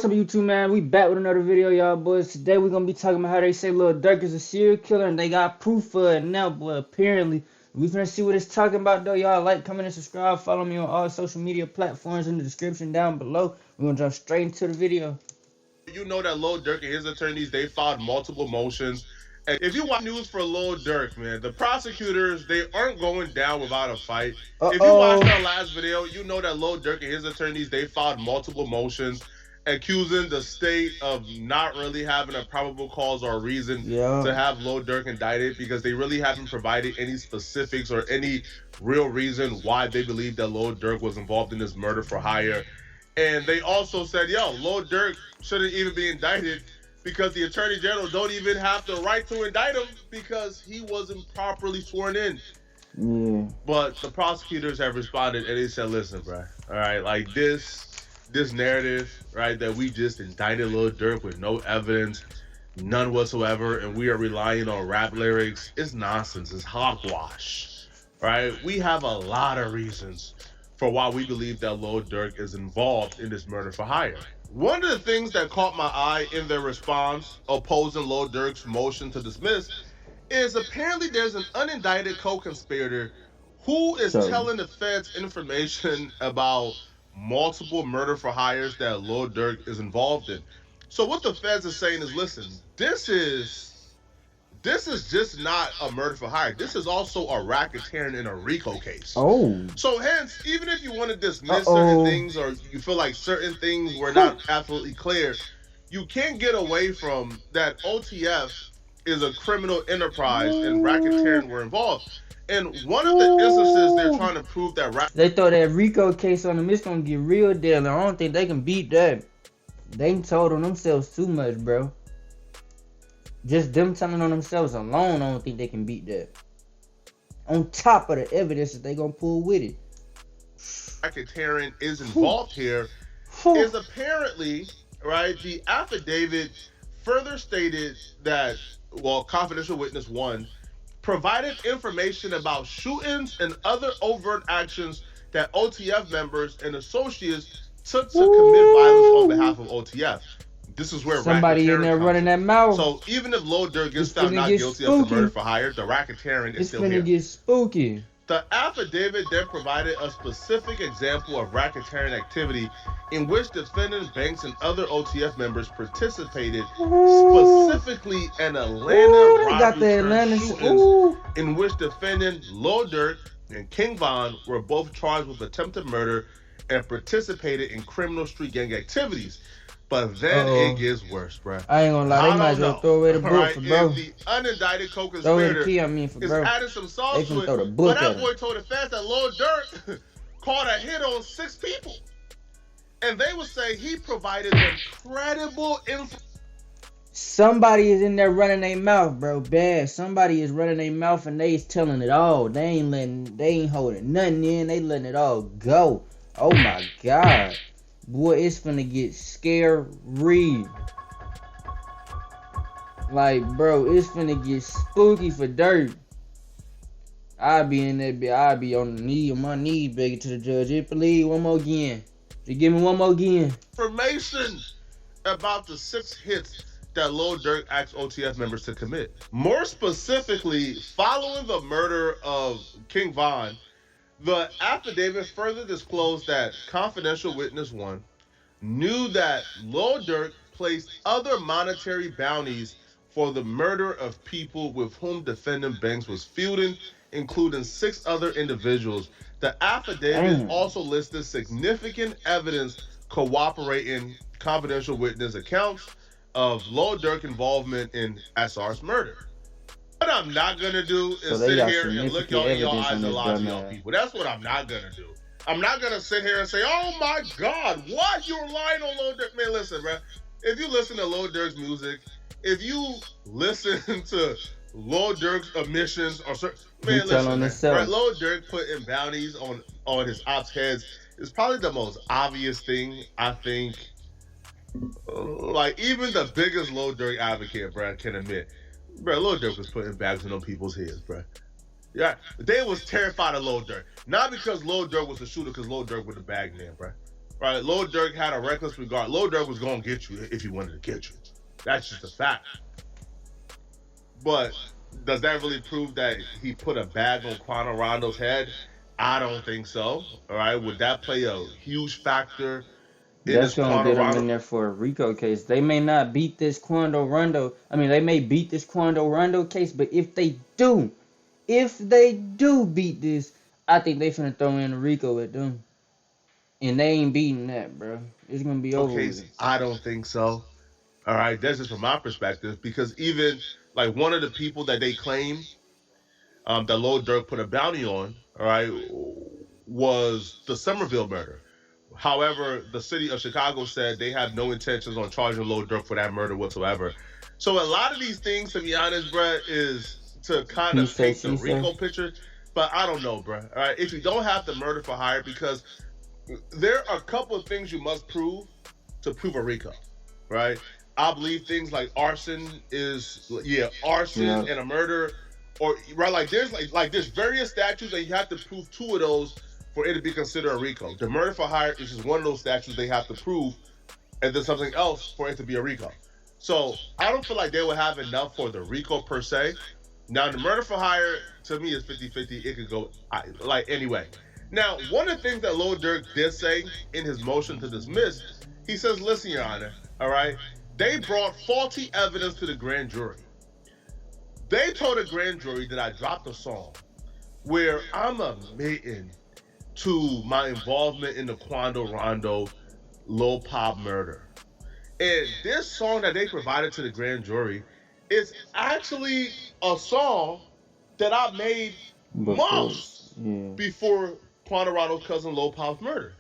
What's up, YouTube, man? We back with another video, y'all boys. Today we're gonna be talking about how they say Lil Durk is a serial killer and they got proof for it now, boy. Apparently, we finna see what it's talking about, though. Y'all like, comment, and subscribe. Follow me on all social media platforms in the description down below. We're gonna jump straight into the video. You know that Lil Durk and his attorneys, they filed multiple motions. And if you watch news for Lil Durk, man, the prosecutors, they aren't going down without a fight. If you watched our last video, you know that Lil Durk and his attorneys, they filed multiple motions accusing the state of not really having a probable cause or reason to have Lil Durk indicted, because they really haven't provided any specifics or any real reason why they believe that Lil Durk was involved in this murder for hire. And they also said, yo, Lil Durk shouldn't even be indicted because the attorney general don't even have the right to indict him because he wasn't properly sworn in. Yeah. But the prosecutors have responded and they said, listen, bro, all right, like this narrative, right, that we just indicted Lil Durk with no evidence, none whatsoever, and we are relying on rap lyrics, it's nonsense, it's hogwash, right? We have a lot of reasons for why we believe that Lil Durk is involved in this murder for hire. One of the things that caught my eye in their response opposing Lil Durk's motion to dismiss is apparently there's an unindicted co-conspirator who is telling the feds information about multiple murder for hires that Lil Durk is involved in. So what the feds are saying is, listen, this is just not a murder for hire. This is also a racketeering and a RICO case. Oh. So hence, even if you want to dismiss certain things or you feel like certain things were not absolutely clear, you can't get away from that OTF is a criminal enterprise and racketeering were involved. And one of the instances they're trying to prove that they throw that RICO case on them, it's gonna get real deal. I don't think they can beat that. They told on themselves too much, bro. Just them telling on themselves alone, I don't think they can beat that. On top of the evidence that they gonna pull with it. Racketeering is involved here is apparently, right, the affidavit further stated that, well, confidential witness 1 provided information about shootings and other overt actions that OTF members and associates took to commit violence on behalf of OTF. This is where somebody in there running that mouth. So even if Lil Durk gets found not guilty of the murder for hire, the racketeering is still here. It's gonna get spooky. The affidavit then provided a specific example of racketeering activity in which defendant banks and other OTF members participated, specifically in Atlanta robbery shootings, in which defendant Lil Durk and King Von were both charged with attempted murder and participated in criminal street gang activities. But then it gets worse, bro. I ain't gonna lie, they might as well throw away the book for bro. The unindicted co-conspirator is adding some sauce to it. But that boy told the feds that Lil Durk caught a hit on 6 people. And they would say he provided them credible info. Somebody is in there running their mouth, bro. Bad. Somebody is running their mouth and they is telling it all. They ain't holding nothing in. They letting it all go. Oh my God. Boy, it's finna get scary. Like, bro, it's finna get spooky for Durk. I be in that bit. I be on my knees begging to the judge. Just please, one more again. Just give me one more again. Information about the 6 hits that Lil Durk asked OTF members to commit. More specifically, following the murder of King Von, the affidavit further disclosed that confidential witness 1 knew that Lil Durk placed other monetary bounties for the murder of people with whom defendant Banks was feuding, including 6 other individuals. The affidavit also listed significant evidence cooperating confidential witness accounts of Lil Durk involvement in SR's murder. What I'm not gonna do is sit here and look y'all in your eyes and lie to y'all people. That's what I'm not gonna do. I'm not gonna sit here and say, "Oh my God, what? You're lying on Lil Durk." Man, listen, bro. If you listen to Lil Durk's music, if you listen to Lil Durk's admissions, or man, listen, man, Lil Durk putting bounties on his ops heads is probably the most obvious thing I think. Like even the biggest Lil Durk advocate, bro, can admit. Bro, Lil Durk was putting bags on people's heads, bro. Yeah, they was terrified of Lil Durk. Not because Lil Durk was the shooter, because Lil Durk was the bag man, bro. right? Lil Durk had a reckless regard. Lil Durk was gonna get you if he wanted to get you. That's just a fact. But does that really prove that he put a bag on Quano Rondo's head? I don't think so. All right, would that play a huge factor in That's this gonna Quano get them Rondo? in there for a RICO case. They may not beat this Quando Rondo. I mean, they may beat this Quando Rondo case, but if they do beat this, I think they finna throw in a RICO at them, and they ain't beating that, bro. It's gonna be over with. Case? I don't think so. All right, that's just from my perspective because even like one of the people that they claim that Lil Durk put a bounty on, all right, was the Somerville murder. However, the city of Chicago said they have no intentions on charging Lil Durk for that murder whatsoever. So a lot of these things, to be honest, bruh, is to kind He of say, paint the she say. Rico picture. But I don't know, bruh. All right, if you don't have the murder for hire, because there are a couple of things you must prove to prove a RICO, right? I believe things like arson is arson Yeah. and a murder, or right like there's various statutes and you have to prove two of those for it to be considered a RICO. The murder for hire is just one of those statutes they have to prove, and then something else for it to be a RICO. So I don't feel like they would have enough for the RICO per se. Now the murder for hire to me is 50-50. It could go like anyway. Now, one of the things that Lil Durk did say in his motion to dismiss, he says, listen, Your Honor, all right, they brought faulty evidence to the grand jury. They told the grand jury that I dropped a song where I'm admitting to my involvement in the Quando Rondo Lil Pop murder. And this song that they provided to the grand jury is actually a song that I made Before, months yeah. before Quando Rondo's cousin Lil Pop's murder.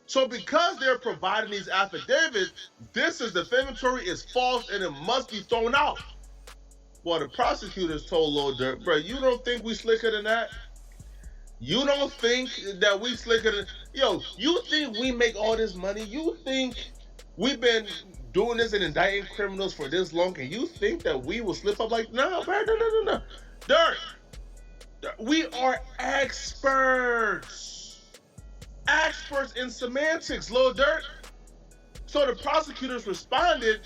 So because they're providing these affidavits, this is defamatory, it's false, and it must be thrown out. Well, the prosecutors told Lil Durk, bro, you don't think we slicker than that? You don't think that we slicker than... Yo, you think we make all this money? You think we've been doing this and indicting criminals for this long, and you think that we will slip up like... No, bro, no. Durk, we are experts. Experts in semantics, Lil Durk. So the prosecutors responded,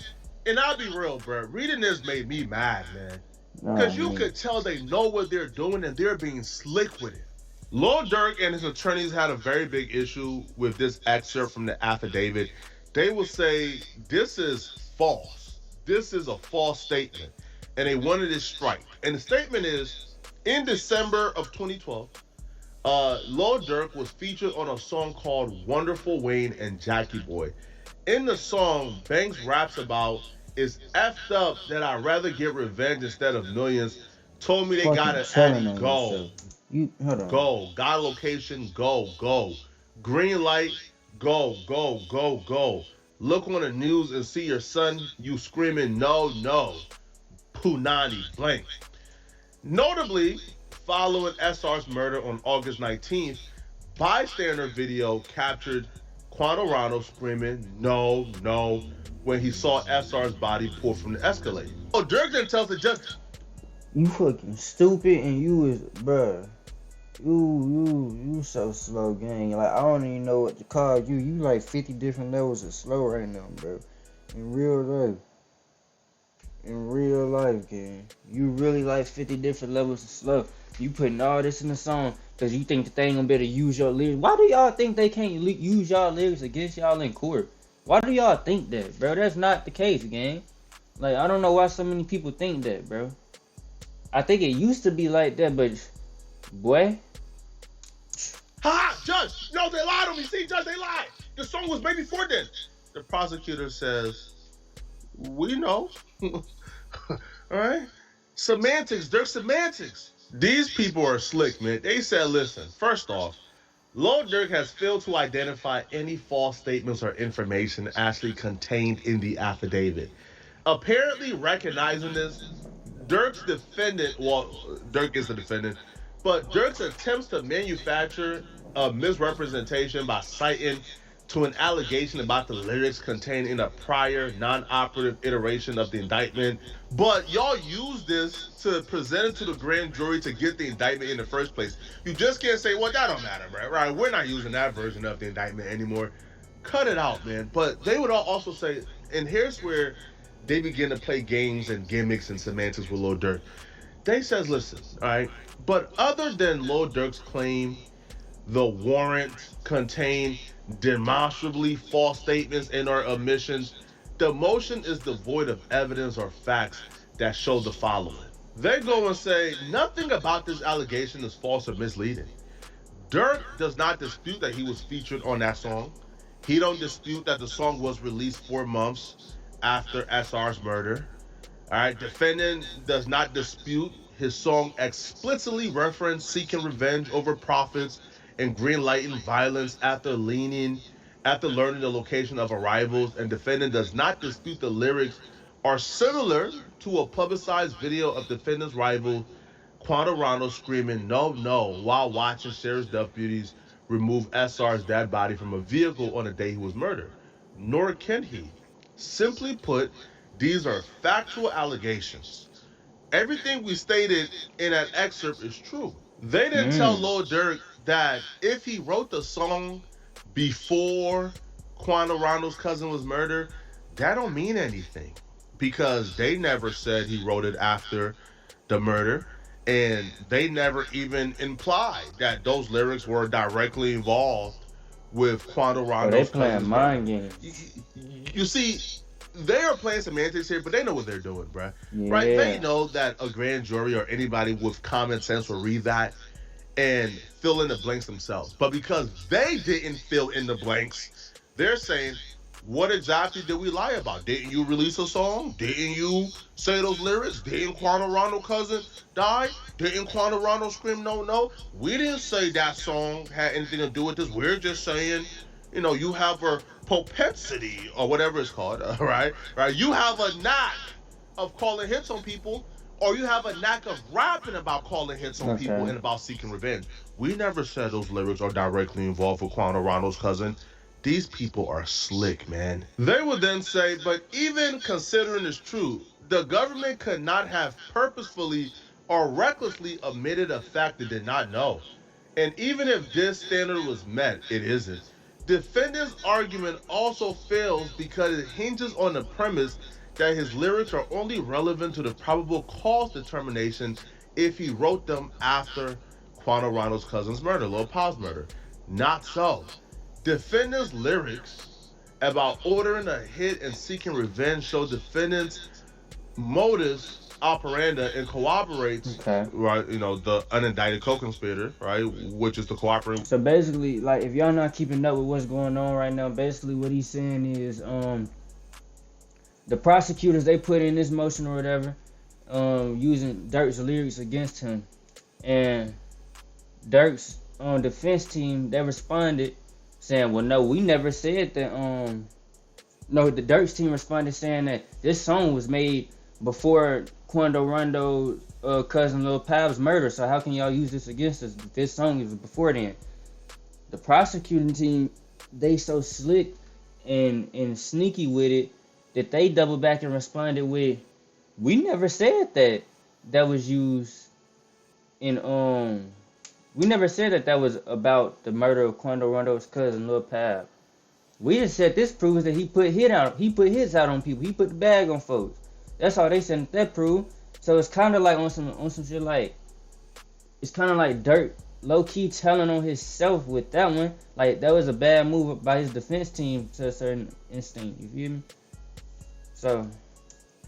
and I'll be real, bro. Reading this made me mad, man. Because you could tell they know what they're doing and they're being slick with it. Lil Durk and his attorneys had a very big issue with this excerpt from the affidavit. They will say, this is false. This is a false statement. And they wanted it strike. And the statement is, in December of 2012, Lil Durk was featured on a song called Wonderful Wayne and Jackie Boy. In the song, Banks raps about, it's effed up that I'd rather get revenge instead of millions. Told me they got an Addy, go. You hold on. Go. Got location, go. Green light, go. Look on the news and see your son, you screaming, no. Punani, blank. Notably, following SR's murder on August 19th, bystander video captured Quando Rondo screaming, no, when he saw SR's body pulled from the Escalade. Oh, Durk then tells the judge, you fucking stupid and you is, bruh. You so slow, gang. Like, I don't even know what to call you. You like 50 different levels of slow right now, bro. In real life, gang. You really like 50 different levels of slow. You putting all this in the song because you think that they ain't gonna be able to use your lyrics. Why do y'all think they can't use y'all lyrics against y'all in court? Why do y'all think that, bro? That's not the case, gang. Like, I don't know why so many people think that, bro. I think it used to be like that, but boy. Ha! Judge! No, they lied on me. See, Judge, they lied. The song was made before then. The prosecutor says, we know. All right? Semantics, Durk semantics. These people are slick, man. They said, listen, first off, Lil Durk has failed to identify any false statements or information actually contained in the affidavit. Apparently recognizing this, Durk is the defendant, but Durk's attempts to manufacture a misrepresentation by citing to an allegation about the lyrics contained in a prior non-operative iteration of the indictment. But y'all use this to present it to the grand jury to get the indictment in the first place. You just can't say, well, that don't matter, right? We're not using that version of the indictment anymore. cut it out, man. But they would also say, and here's where they begin to play games and gimmicks and semantics with Lil Durk. They says, listen, all right, but other than Lil Durk's claim the warrant contain demonstrably false statements and or omissions, the motion is devoid of evidence or facts that show the following. They go and say nothing about this allegation is false or misleading. Dirk does not dispute that he was featured on that song. He don't dispute that the song was released 4 months after SR's murder. All right, defendant does not dispute his song explicitly referenced seeking revenge over profits and greenlighting violence after learning the location of arrivals, and defendant does not dispute the lyrics are similar to a publicized video of defendant's rival Quantarano screaming "No, no" while watching sheriff's deputies remove SR's dead body from a vehicle on the day he was murdered. Nor can he. Simply put, these are factual allegations. Everything we stated in that excerpt is true. They didn't tell Mm. Lil Durk that if he wrote the song before Quantarano's cousin was murdered, that don't mean anything because they never said he wrote it after the murder, and they never even implied that those lyrics were directly involved with Oh, they Quantarano's playing cousin's murder. mind games. You see, they are playing semantics here, but they know what they're doing, bruh. Right? They Yeah. know that a grand jury or anybody with common sense will read that and fill in the blanks themselves. But because they didn't fill in the blanks, they're saying, what exactly did we lie about? Didn't you release a song? Didn't you say those lyrics? Didn't Quantarano cousin die? Didn't Quantarano scream no no? We didn't say that song had anything to do with this. We're just saying, you have a propensity or whatever it's called, right? Right? You have a knack of calling hits on people, or you have a knack of rapping about calling hits on people Okay. and about seeking revenge. We never said those lyrics are directly involved with Quantarano's cousin. These people are slick, man. They would then say, but even considering this true, the government could not have purposefully or recklessly omitted a fact it did not know. And even if this standard was met, it isn't. Defendant's argument also fails because it hinges on the premise that his lyrics are only relevant to the probable cause determination if he wrote them after Quantarano's cousin's murder, Lil Paul's murder. Not so. Defendant's lyrics about ordering a hit and seeking revenge show defendant's modus operandi and corroborates, Okay. right, the unindicted co-conspirator, right, which is the cooperating. So basically, like, if y'all not keeping up with what's going on right now, basically what he's saying is, the prosecutors, they put in this motion or whatever, using Dirk's lyrics against him, and Dirk's defense team, they responded saying, well, no, we never said that. No, the Dirk's team responded saying that this song was made before Quando Rondo's cousin Lil Pab's murder. So how can y'all use this against us? This song is before then. The prosecuting team, they so slick and sneaky with it that they double back and responded with, we never said that was used in we never said that was about the murder of Quando Rondo's cousin Lil Pab. We just said this proves that he put hits out on people. He put the bag on folks. That's all they said that proved. So it's kind of like on some shit like, it's kind of like Dirk low key telling on himself with that one. Like that was a bad move by his defense team to a certain instinct. You feel me? So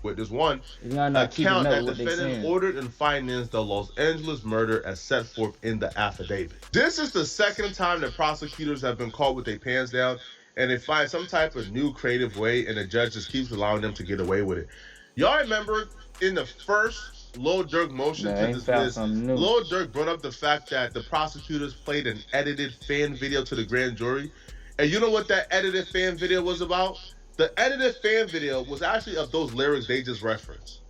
With this one if y'all not keeping account up that with what they defendant saying. ordered and financed the Los Angeles murder as set forth in the affidavit. This is the second time that prosecutors have been caught with their pants down and they find some type of new creative way and the judge just keeps allowing them to get away with it. Y'all remember in the first Lil Durk motion Man, to they found dismiss, something new. Lil Durk brought up the fact that the prosecutors played an edited fan video to the grand jury. And you know what that edited fan video was about? The edited fan video was actually of those lyrics they just referenced,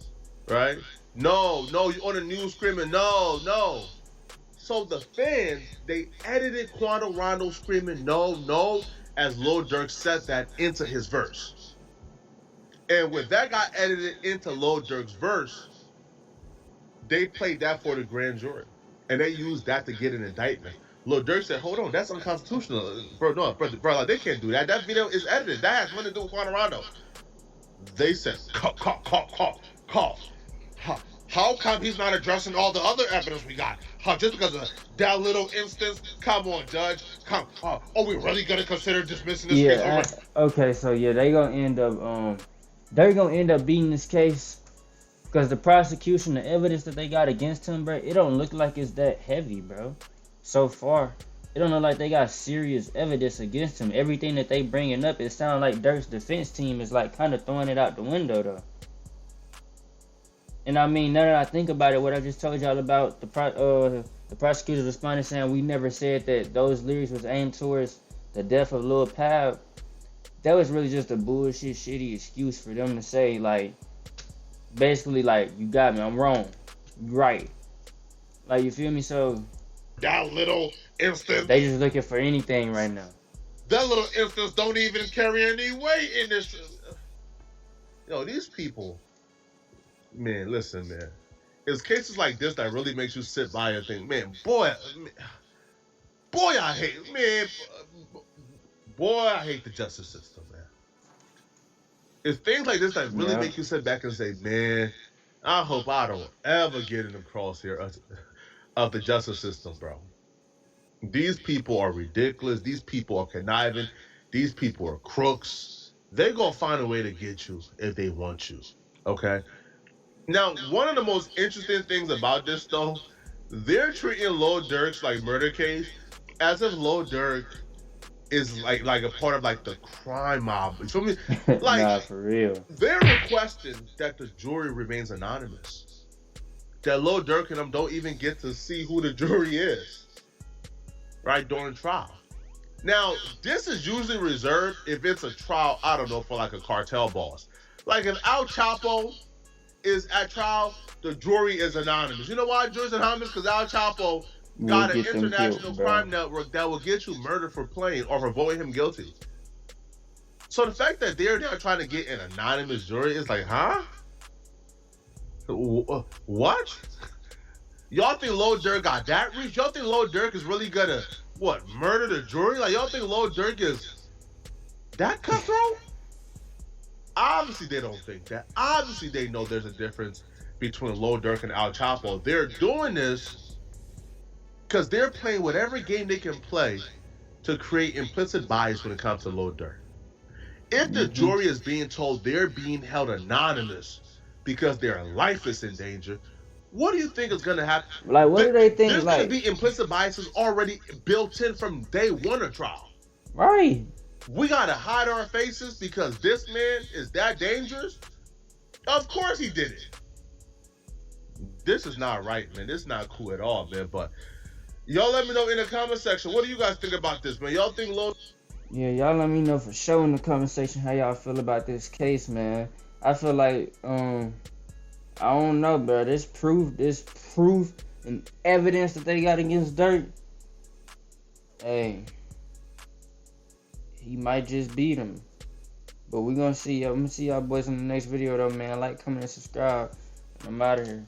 right? No, no, you on the news screaming, no, no. So the fans, they edited Quando Rondo screaming, no, no, as Lil Durk said that into his verse. And when that got edited into Lil Durk's verse, they played that for the grand jury. And they used that to get an indictment. Lil Durk said, "Hold on, that's unconstitutional, bro. No, bro, like they can't do that. That video is edited. That has nothing to do with Juan Rondo." They said, "Cough, cough, cough, cough, cough. How come he's not addressing all the other evidence we got? How just because of that little instance? Come on, Judge. Come. Are we really gonna consider dismissing this case over?" Okay, so yeah, they're gonna end up beating this case because the prosecution, the evidence that they got against him, bro, it don't look like it's that heavy, bro. So far, it don't look like they got serious evidence against him. Everything that they bringing up, it sounds like Durk's defense team is like kind of throwing it out the window though. And I mean, now that I think about it, what I just told y'all about the prosecutor's responding saying we never said that those lyrics was aimed towards the death of Lil Pab, that was really just a bullshit, shitty excuse for them to say, like, basically, like, you got me, I'm wrong, you right. Like, you feel me? So that little instance, they just looking for anything right now. That little instance don't even carry any weight in this. Yo, these people, man, listen, man. It's cases like this that really makes you sit by and think, man, boy, I hate, man, boy, I hate the justice system, man. It's things like this that really make you sit back and say, man, I hope I don't ever get in the crosshair of the justice system, bro. These people are ridiculous. These people are conniving. These people are crooks. They're going to find a way to get you if they want you, okay? Now, one of the most interesting things about this, though, they're treating Lil Durk's, like, murder case as if Lil Durk is, like a part of, like, the crime mob. You feel me? Like, nah, for real. They're requesting that the jury remains anonymous. That Lil Durk and them don't even get to see who the jury is, right, during trial. Now, this is usually reserved if it's a trial, I don't know, for like a cartel boss. Like if Al Chapo is at trial, the jury is anonymous. You know why the jury's anonymous? Because Al Chapo got an international crime network that will get you murdered for playing or for voting him guilty. So the fact that they're now trying to get an anonymous jury is like, huh? What? Y'all think Lil Durk got that reach? Y'all think Lil Durk is really gonna, what, murder the jury? Like, y'all think Lil Durk is that cutthroat? Obviously, they don't think that. Obviously, they know there's a difference between Lil Durk and Al Chapo. They're doing this because they're playing whatever game they can play to create implicit bias when it comes to Lil Durk. If the jury is being told they're being held anonymous because their life is in danger, what do you think is going to happen? Like, what do they think? There's like, going to be implicit biases already built in from day one of trial. Right. We got to hide our faces because this man is that dangerous? Of course he did it. This is not right, man. This is not cool at all, man. But y'all let me know in the comment section. What do you guys think about this, man? Y'all think Lil... Yeah, y'all let me know for sure in the comment section how y'all feel about this case, man. I feel like, I don't know, bro. This proof and evidence that they got against Durk, hey, he might just beat him. But we gonna see. I'm gonna see y'all boys in the next video, though, man. Like, comment, and subscribe. I'm out of here.